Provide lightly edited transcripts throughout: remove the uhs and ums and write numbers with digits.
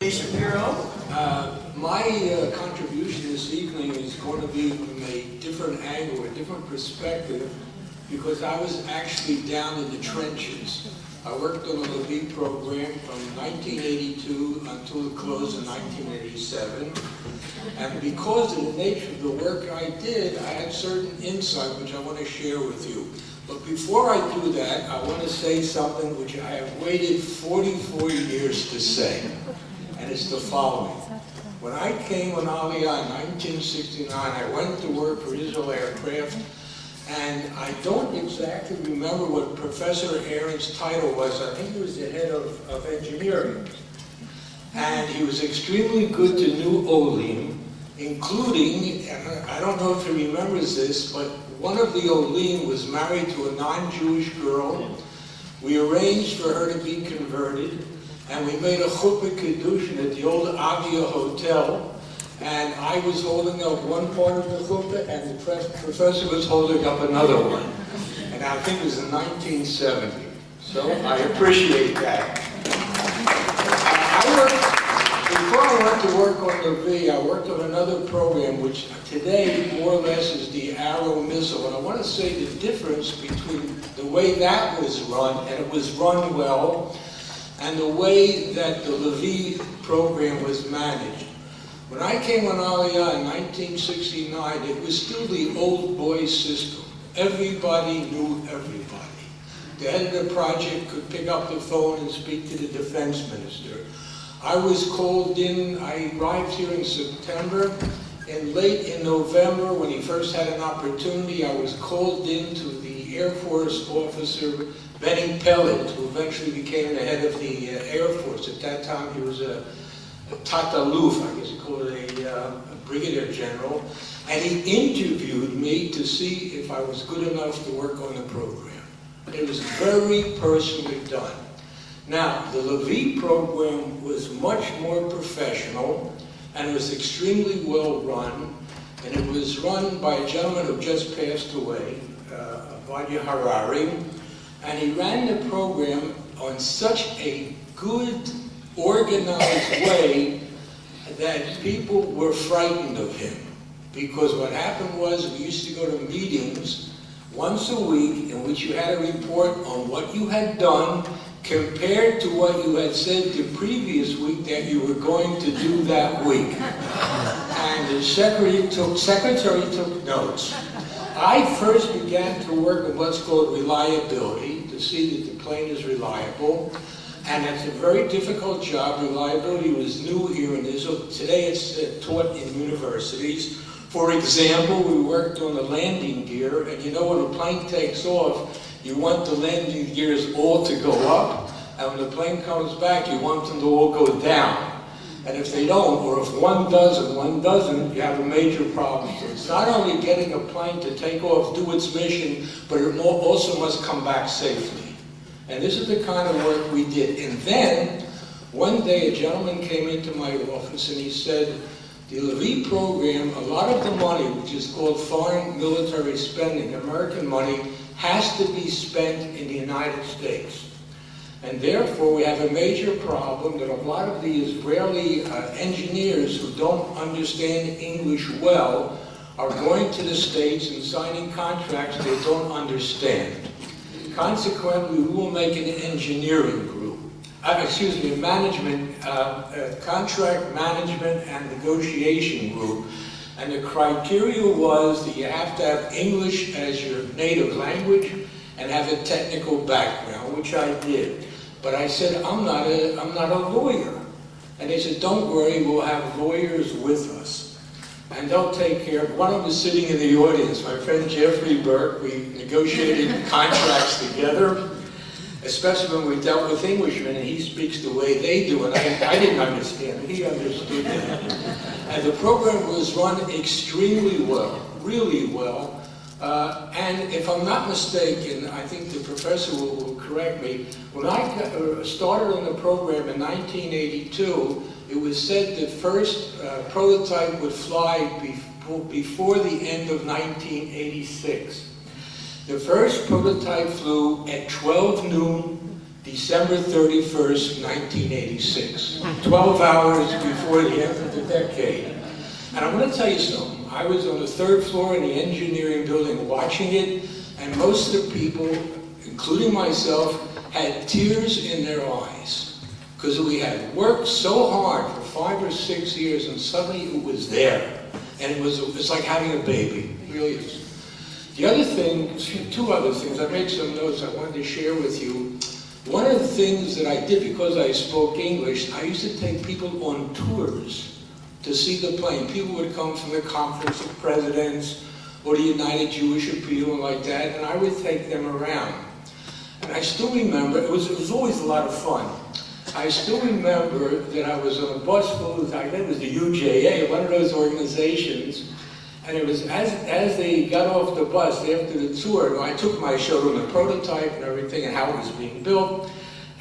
My contribution this evening is going to be from a different angle, a different perspective, because I was actually down in the trenches. I worked on the LIHEAP program from 1982 until the close of 1987. And because of the nature of the work I did, I had certain insight which I want to share with you. But before I do that, I want to say something which I have waited 44 years to say. And it's the following. When I came on LIHEAP in 1969, I went to work for Israel Aircraft, and I don't exactly remember what Professor Aaron's title was. I think he was the head of engineering. And he was extremely good to New Olim, including, and I don't know if he remembers this, but one of the Olim was married to a non-Jewish girl. We arranged for her to be converted, and we made a chuppah kedushin at the old Avia Hotel, and I was holding up one part of the chuppah, and the professor was holding up another one. And I think it was in 1970. So I appreciate that. Before I went to work on the V, I worked on another program which today more or less is the Arrow missile. And I want to say the difference between the way that was run, and it was run well, and the way that the LIHEAP program was managed. When I came on LIHEAP in 1969, it was still the old boys system. Everybody knew everybody. The head of the project could pick up the phone and speak to the defense minister. I was called in, I arrived here in September, and late in November, when he first had an opportunity, I was called in to the Air Force officer, Benny Pellet, who eventually became the head of the Air Force. At that time, he was a Tataluf, I guess you call it a brigadier general, and he interviewed me to see if I was good enough to work on the program. It was very personally done. Now, the LIHEAP program was much more professional, and it was extremely well run, and it was run by a gentleman who just passed away, Vadia Harari, and he ran the program on such a good, organized way that people were frightened of him. Because what happened was we used to go to meetings once a week in which you had to report on what you had done compared to what you had said the previous week that you were going to do that week. And the secretary took notes. I first began to work on what's called reliability, to see that the plane is reliable. And it's a very difficult job. Reliability was new here in Israel. Today it's taught in universities. For example, we worked on the landing gear, and you know when a plane takes off, you want the landing gears all to go up, and when the plane comes back, you want them to all go down. And if they don't, or if one does and one doesn't, you have a major problem. So it's not only getting a plane to take off, do its mission, but it also must come back safely. And this is the kind of work we did. And then, one day a gentleman came into my office and he said, the LIHEAP program, a lot of the money, which is called foreign military spending, American money, has to be spent in the United States. And therefore, we have a major problem that a lot of the Israeli engineers who don't understand English well are going to the States and signing contracts they don't understand. Consequently, we will make an engineering group, a management, contract management and negotiation group. And the criteria was that you have to have English as your native language and have a technical background, which I did. But I said, I'm not a lawyer. And they said, don't worry, we'll have lawyers with us. And they'll take care of it. One of them was sitting in the audience, my friend Jeffrey Burke. We negotiated contracts together, especially when we dealt with Englishmen, and he speaks the way they do, and I didn't understand it. He understood that. And the program was run extremely well, really well. And if I'm not mistaken, I think the professor will correct me, when I started on the program in 1982, it was said the first prototype would fly before the end of 1986. The first prototype flew at 12 noon December 31st, 1986. 12 hours before the end of the decade. And I'm going to tell you something. I was on the 3rd floor in the engineering building watching it, and most of the people, including myself, had tears in their eyes. Because we had worked so hard for 5 or 6 years, and suddenly it was there. And it's like having a baby. It really is. The other thing, 2 other things, I made some notes I wanted to share with you. One of the things that I did, because I spoke English, I used to take people on tours to see the plane. People would come from the Conference of Presidents or the United Jewish Appeal and like that, and I would take them around. And I still remember, it was always a lot of fun. I still remember that I was on a bus full of, I think it was the UJA, one of those organizations, and it was as they got off the bus after the tour, I took my showed them the prototype and everything and how it was being built.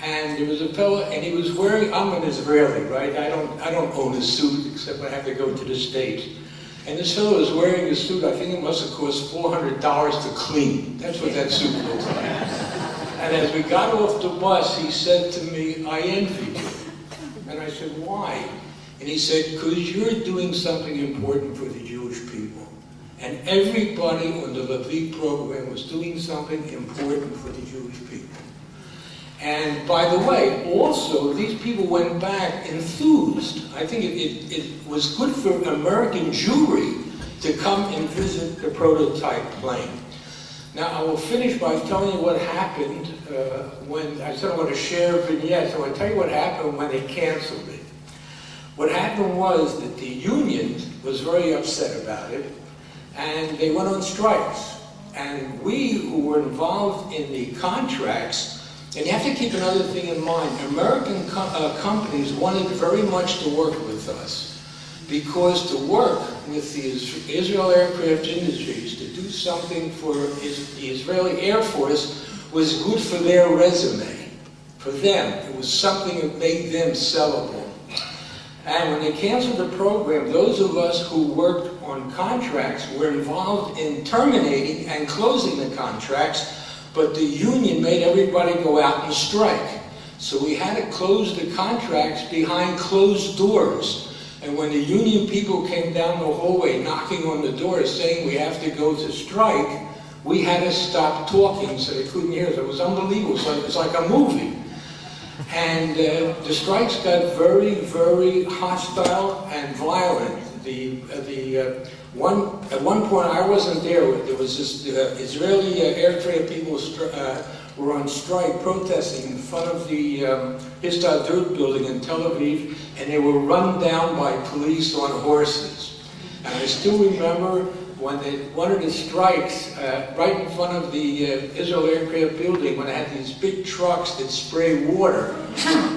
And there was a fellow, and he was wearing, I'm an Israeli, right? I don't own a suit except when I have to go to the States. And this fellow was wearing a suit, I think it must have cost $400 to clean. That's what that suit looks like. And as we got off the bus, he said to me, I envy you. And I said, why? And he said, because you're doing something important for the Jewish people. And everybody on the LIHEAP program was doing something important for the Jewish people. And by the way, also, these people went back enthused. I think it was good for American Jewry to come and visit the prototype plane. Now, I will finish by telling you what happened when, I said I want to share vignettes, so I'll tell you what happened when they canceled it. What happened was that the union was very upset about it, and they went on strikes. And we who were involved in the contracts, and you have to keep another thing in mind, American companies wanted very much to work with us, because to work with the Israel Aircraft Industries, to do something for the Israeli Air Force was good for their resume. For them, it was something that made them sellable. And when they canceled the program, those of us who worked on contracts were involved in terminating and closing the contracts, but the union made everybody go out and strike. So we had to close the contracts behind closed doors. And when the union people came down the hallway knocking on the door saying we have to go to strike, we had to stop talking so they couldn't hear us. It was unbelievable. It was like a movie. And the strikes got very, very hostile and violent. At one point, I wasn't there. There was this Israeli air trade people were on strike protesting in front of the Histadrut building in Tel Aviv, and they were run down by police on horses. And I still remember when one of the strikes right in front of the Israel Aircraft building, when they had these big trucks that spray water.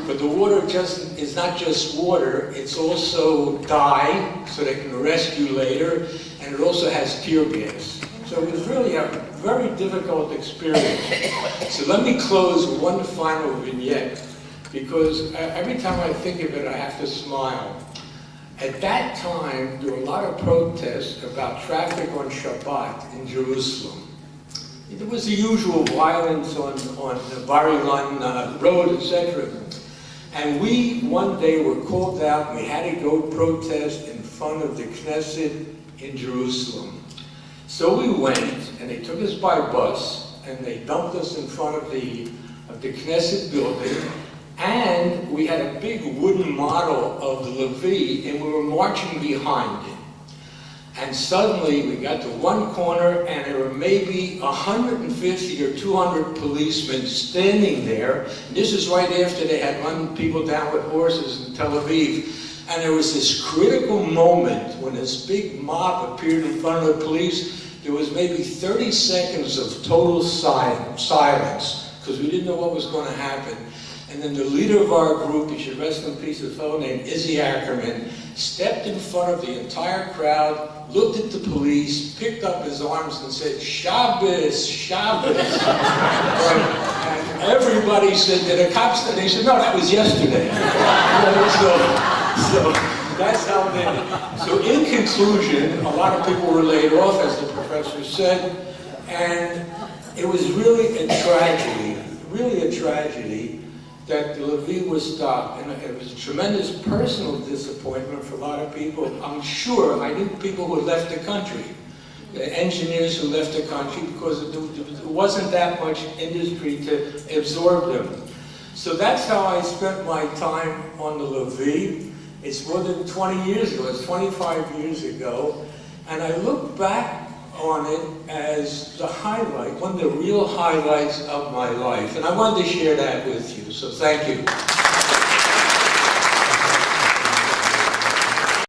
But the water is not just water, it's also dye, so they can arrest you later, and it also has tear gas. So it was really a very difficult experience. So let me close with one final vignette, because every time I think of it, I have to smile. At that time, there were a lot of protests about traffic on Shabbat in Jerusalem. There was the usual violence on the Bar Ilan Road, etc. And we, one day, were called out, and we had to go protest in front of the Knesset in Jerusalem. So we went, and they took us by bus, and they dumped us in front of the Knesset building, and we had a big wooden model of the Levi, and we were marching behind it. And suddenly we got to one corner, and there were maybe 150 or 200 policemen standing there. And this is right after they had run people down with horses in Tel Aviv. And there was this critical moment when this big mob appeared in front of the police. There was maybe 30 seconds of total silence, because we didn't know what was going to happen. And then the leader of our group, he should rest in peace, a fellow named Izzy Ackerman, stepped in front of the entire crowd, looked at the police, picked up his arms and said, Shabbos, Shabbos. And everybody said, did the cops, and they said, no, that was yesterday. So that's how they, so in conclusion, a lot of people were laid off, as the professor said, and it was really a tragedy, that the LIHEAP was stopped, and it was a tremendous personal disappointment for a lot of people. I'm sure I knew people who had left the country, engineers who left the country because there wasn't that much industry to absorb them. So that's how I spent my time on the LIHEAP. It's more than 20 years ago, it's 25 years ago, and I look back on it as the highlight, one of the real highlights of my life. And I wanted to share that with you, so thank you.